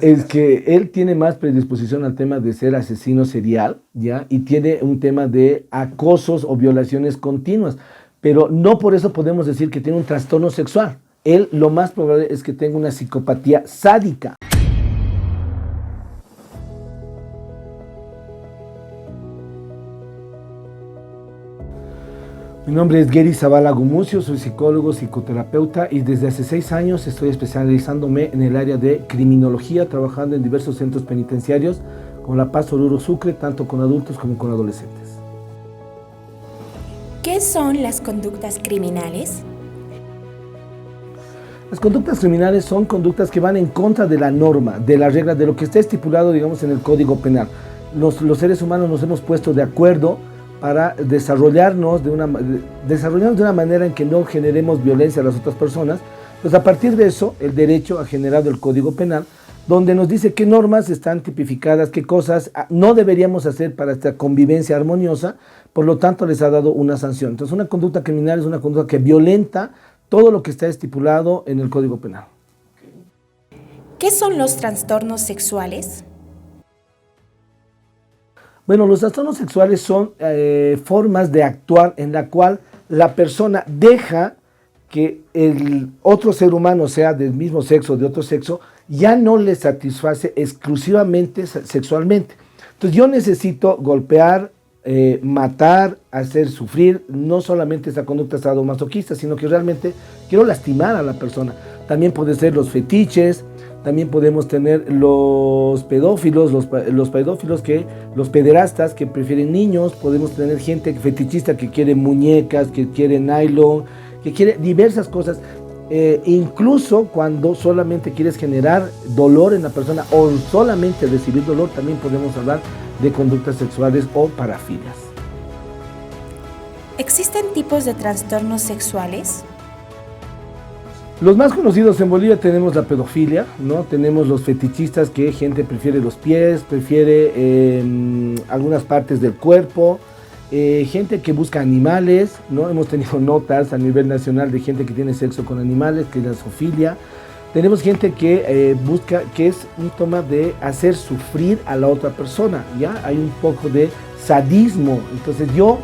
Es que él tiene más predisposición al tema de ser asesino serial, ¿ya? Y tiene un tema de acosos o violaciones continuas, pero no por eso podemos decir que tiene un trastorno sexual. Él lo más probable es que tenga una psicopatía sádica. Mi nombre es Gary Zavala Gumucio, soy psicólogo, psicoterapeuta y desde hace 6 años estoy especializándome en el área de criminología, trabajando en diversos centros penitenciarios con La Paz, Oruro, Sucre, tanto con adultos como con adolescentes. ¿Qué son las conductas criminales? Las conductas criminales son conductas que van en contra de la norma, de la regla, de lo que está estipulado, digamos, en el Código Penal. Los seres humanos nos hemos puesto de acuerdo para desarrollarnos de una manera en que no generemos violencia a las otras personas. Pues a partir de eso, el derecho ha generado el Código Penal, donde nos dice qué normas están tipificadas, qué cosas no deberíamos hacer para esta convivencia armoniosa, por lo tanto les ha dado una sanción. Entonces una conducta criminal es una conducta que violenta todo lo que está estipulado en el Código Penal. ¿Qué son los trastornos sexuales? Bueno, los trastornos sexuales son formas de actuar en la cual la persona deja que el otro ser humano, sea del mismo sexo o de otro sexo, ya no le satisface exclusivamente sexualmente. Entonces yo necesito golpear, matar, hacer sufrir, no solamente esa conducta sadomasoquista, sino que realmente quiero lastimar a la persona. También puede ser los fetiches, también podemos tener los pedófilos, los pederastas que prefieren niños, podemos tener gente fetichista que quiere muñecas, que quiere nylon, que quiere diversas cosas, incluso cuando solamente quieres generar dolor en la persona o solamente recibir dolor, también podemos hablar de conductas sexuales o parafilias. ¿Existen tipos de trastornos sexuales? Los más conocidos en Bolivia tenemos la pedofilia, ¿no? Tenemos los fetichistas, que gente prefiere los pies, prefiere algunas partes del cuerpo, gente que busca animales, ¿no? Hemos tenido notas a nivel nacional de gente que tiene sexo con animales, que es la zoofilia. Tenemos gente que busca, que es un tema de hacer sufrir a la otra persona, ¿ya? Hay un poco de sadismo, entonces yo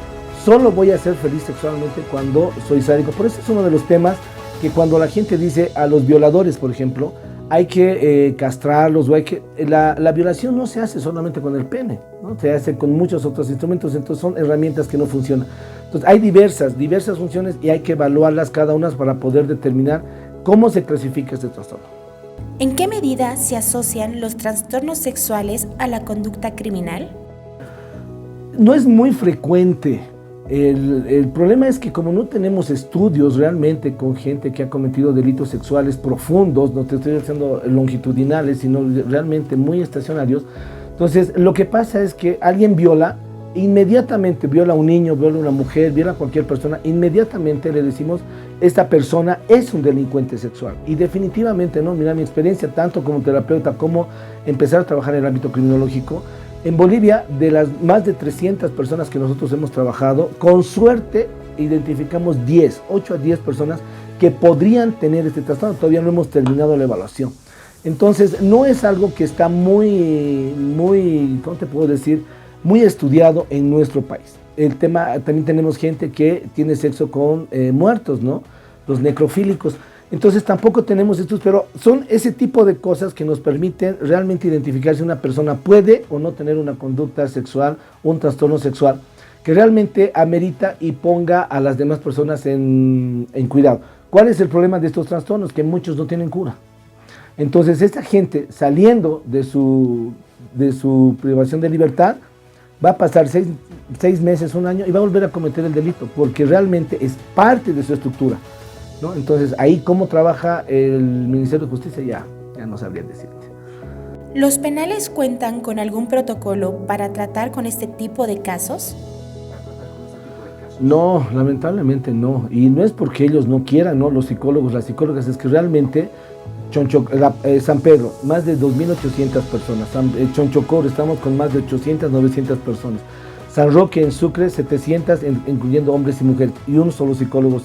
solo voy a ser feliz sexualmente cuando soy sádico. Por eso es uno de los temas que cuando la gente dice a los violadores, por ejemplo, hay que castrarlos, o la violación no se hace solamente con el pene, ¿no? Se hace con muchos otros instrumentos, entonces son herramientas que no funcionan. Entonces hay diversas funciones y hay que evaluarlas cada una para poder determinar cómo se clasifica este trastorno. ¿En qué medida se asocian los trastornos sexuales a la conducta criminal? No es muy frecuente. El problema es que como no tenemos estudios realmente con gente que ha cometido delitos sexuales profundos, no te estoy diciendo longitudinales, sino realmente muy estacionarios, entonces lo que pasa es que alguien viola, inmediatamente viola a un niño, viola a una mujer, viola a cualquier persona, inmediatamente le decimos, esta persona es un delincuente sexual. Y definitivamente, ¿no? Mira, mi experiencia tanto como terapeuta como empezar a trabajar en el ámbito criminológico, en Bolivia, de las más de 300 personas que nosotros hemos trabajado, con suerte identificamos 8 a 10 personas que podrían tener este trastorno. Todavía no hemos terminado la evaluación. Entonces, no es algo que está muy, ¿cómo te puedo decir?, muy estudiado en nuestro país. El tema, también tenemos gente que tiene sexo con muertos, ¿no? Los necrofílicos. Entonces tampoco tenemos estos, pero son ese tipo de cosas que nos permiten realmente identificar si una persona puede o no tener una conducta sexual, un trastorno sexual, que realmente amerita y ponga a las demás personas en cuidado. ¿Cuál es el problema de estos trastornos? Que muchos no tienen cura. Entonces esta gente, saliendo de su privación de libertad, va a pasar 6 meses, 1 año y va a volver a cometer el delito, porque realmente es parte de su estructura, ¿no? Entonces, ahí cómo trabaja el Ministerio de Justicia ya no sabría decirte. ¿Los penales cuentan con algún protocolo para tratar con este tipo de casos? No, lamentablemente no. Y no es porque ellos no quieran, ¿no? Los psicólogos, las psicólogas, es que realmente San Pedro, más de 2.800 personas. Chonchocoro, estamos con más de 800, 900 personas. San Roque en Sucre, 700, incluyendo hombres y mujeres, y un solo psicóloga.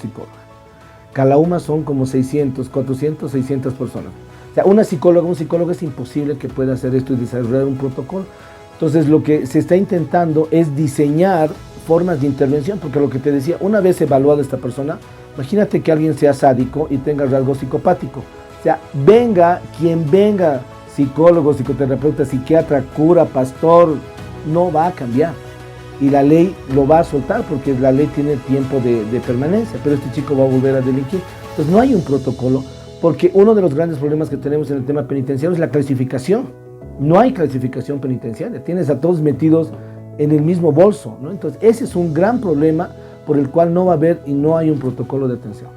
Calauma son como 600, 400, 600 personas. O sea, un psicólogo es imposible que pueda hacer esto y desarrollar un protocolo. Entonces, lo que se está intentando es diseñar formas de intervención, porque lo que te decía, una vez evaluada esta persona, imagínate que alguien sea sádico y tenga rasgo psicopático. O sea, venga quien venga, psicólogo, psicoterapeuta, psiquiatra, cura, pastor, no va a cambiar. Y la ley lo va a soltar porque la ley tiene tiempo de permanencia, pero este chico va a volver a delinquir. Entonces no hay un protocolo, porque uno de los grandes problemas que tenemos en el tema penitenciario es la clasificación. No hay clasificación penitenciaria, tienes a todos metidos en el mismo bolso, ¿no? Entonces ese es un gran problema por el cual no va a haber y no hay un protocolo de atención.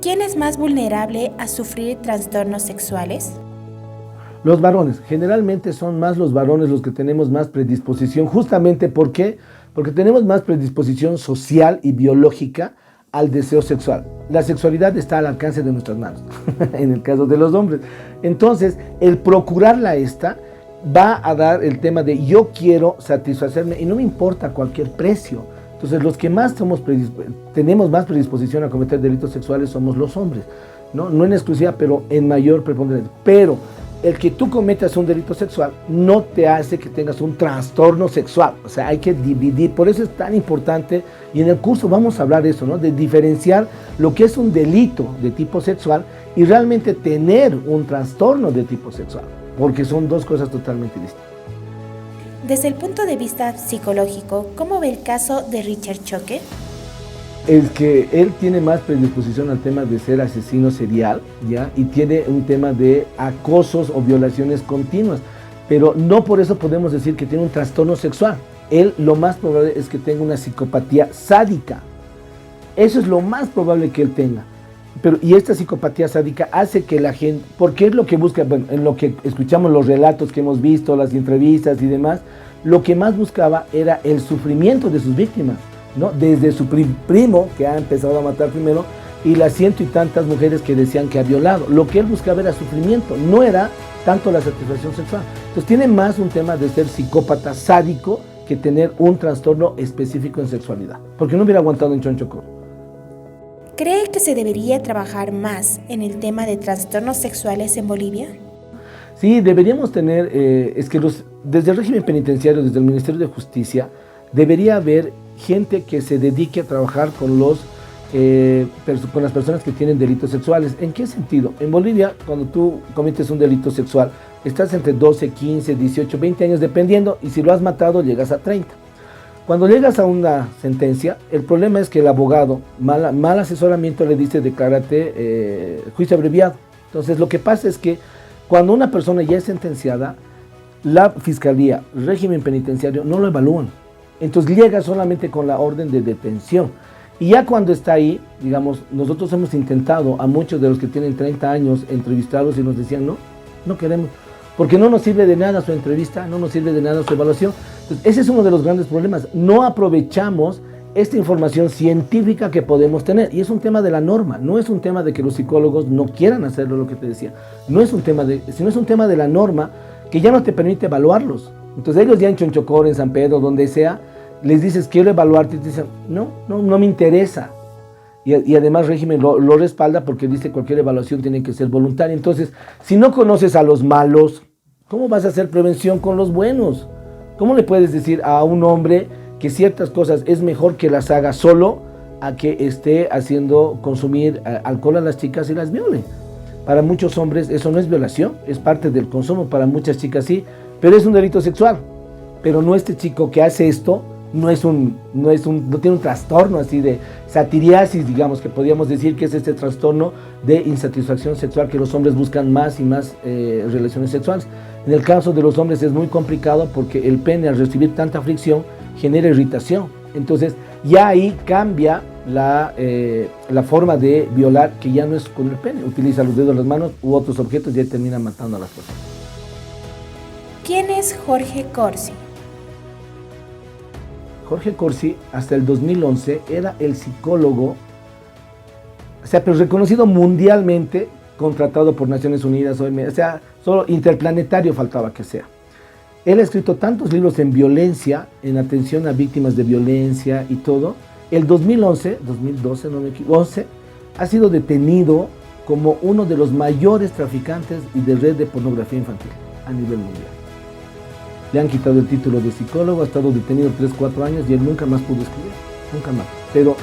¿Quién es más vulnerable a sufrir trastornos sexuales? Los varones, generalmente son más los varones los que tenemos más predisposición, justamente ¿por qué? Porque tenemos más predisposición social y biológica al deseo sexual. La sexualidad está al alcance de nuestras manos, en el caso de los hombres. Entonces, el procurarla va a dar el tema de yo quiero satisfacerme y no me importa cualquier precio. Entonces, los que más tenemos más predisposición a cometer delitos sexuales somos los hombres, ¿no? No en exclusiva, pero en mayor preponderancia. Pero el que tú cometas un delito sexual no te hace que tengas un trastorno sexual. O sea, hay que dividir. Por eso es tan importante, y en el curso vamos a hablar de eso, ¿no? De diferenciar lo que es un delito de tipo sexual y realmente tener un trastorno de tipo sexual, porque son dos cosas totalmente distintas. Desde el punto de vista psicológico, ¿cómo ve el caso de Richard Choque? Es que él tiene más predisposición al tema de ser asesino serial, ¿ya? Y tiene un tema de acosos o violaciones continuas, pero no por eso podemos decir que tiene un trastorno sexual. Él lo más probable es que tenga una psicopatía sádica. Eso es lo más probable que él tenga. Y esta psicopatía sádica hace que la gente, porque es lo que busca, bueno, en lo que escuchamos los relatos que hemos visto, las entrevistas y demás, lo que más buscaba era el sufrimiento de sus víctimas, ¿no? Desde su primo, que ha empezado a matar primero, y las ciento y tantas mujeres que decían que ha violado. Lo que él buscaba era sufrimiento, no era tanto la satisfacción sexual. Entonces tiene más un tema de ser psicópata sádico que tener un trastorno específico en sexualidad, porque no hubiera aguantado en Chonchocó. ¿Cree que se debería trabajar más en el tema de trastornos sexuales en Bolivia? Sí, deberíamos tener, desde el régimen penitenciario, desde el Ministerio de Justicia, debería haber gente que se dedique a trabajar con las personas que tienen delitos sexuales. ¿En qué sentido? En Bolivia, cuando tú cometes un delito sexual, estás entre 12, 15, 18, 20 años, dependiendo, y si lo has matado, llegas a 30. Cuando llegas a una sentencia, el problema es que el abogado, mal asesoramiento, le dice declárate juicio abreviado. Entonces, lo que pasa es que cuando una persona ya es sentenciada, la fiscalía, régimen penitenciario, no lo evalúan. Entonces llega solamente con la orden de detención. Y ya cuando está ahí, digamos, nosotros hemos intentado a muchos de los que tienen 30 años entrevistarlos y nos decían, no queremos, porque no nos sirve de nada su entrevista, no nos sirve de nada su evaluación. Entonces, ese es uno de los grandes problemas. No aprovechamos esta información científica que podemos tener. Y es un tema de la norma, no es un tema de que los psicólogos no quieran hacerlo, lo que te decía. No es un tema sino es un tema de la norma que ya no te permite evaluarlos. Entonces ellos ya en Chonchocor, en San Pedro, donde sea, les dices, quiero evaluarte, y te dicen, no me interesa. Y además régimen lo respalda porque dice cualquier evaluación tiene que ser voluntaria. Entonces, si no conoces a los malos, ¿cómo vas a hacer prevención con los buenos? ¿Cómo le puedes decir a un hombre que ciertas cosas es mejor que las haga solo a que esté haciendo consumir alcohol a las chicas y las viole? Para muchos hombres eso no es violación, es parte del consumo, para muchas chicas sí, pero es un delito sexual. Pero no, este chico que hace esto no tiene un trastorno así de satiriasis, digamos, que podríamos decir que es este trastorno de insatisfacción sexual, que los hombres buscan más y más relaciones sexuales. En el caso de los hombres es muy complicado porque el pene, al recibir tanta fricción, genera irritación. Entonces ya ahí cambia la forma de violar, que ya no es con el pene, utiliza los dedos, las manos u otros objetos y ahí termina matando a las personas. ¿Quién es Jorge Corsi? Jorge Corsi, hasta el 2011, era el psicólogo, pero reconocido mundialmente, contratado por Naciones Unidas, OMS, solo interplanetario faltaba que sea. Él ha escrito tantos libros en violencia, en atención a víctimas de violencia y todo. El 2011, 2012, no me equivoco, 11, ha sido detenido como uno de los mayores traficantes y de red de pornografía infantil a nivel mundial. Le han quitado el título de psicólogo, ha estado detenido 3-4 años y él nunca más pudo escribir, nunca más. Pero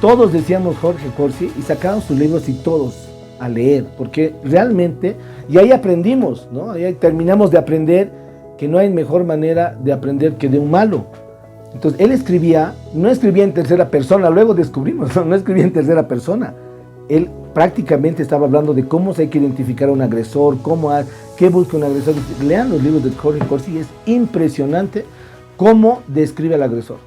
todos decíamos Jorge Corsi y sacaron sus libros y todos a leer, porque realmente, y ahí aprendimos, ¿no? Ahí terminamos de aprender que no hay mejor manera de aprender que de un malo. Entonces él escribía, no escribía en tercera persona, luego descubrimos, no escribía en tercera persona. Él prácticamente estaba hablando de cómo se hay que identificar a un agresor, qué busca un agresor. Lean los libros de Jorge Corsi, es impresionante cómo describe al agresor.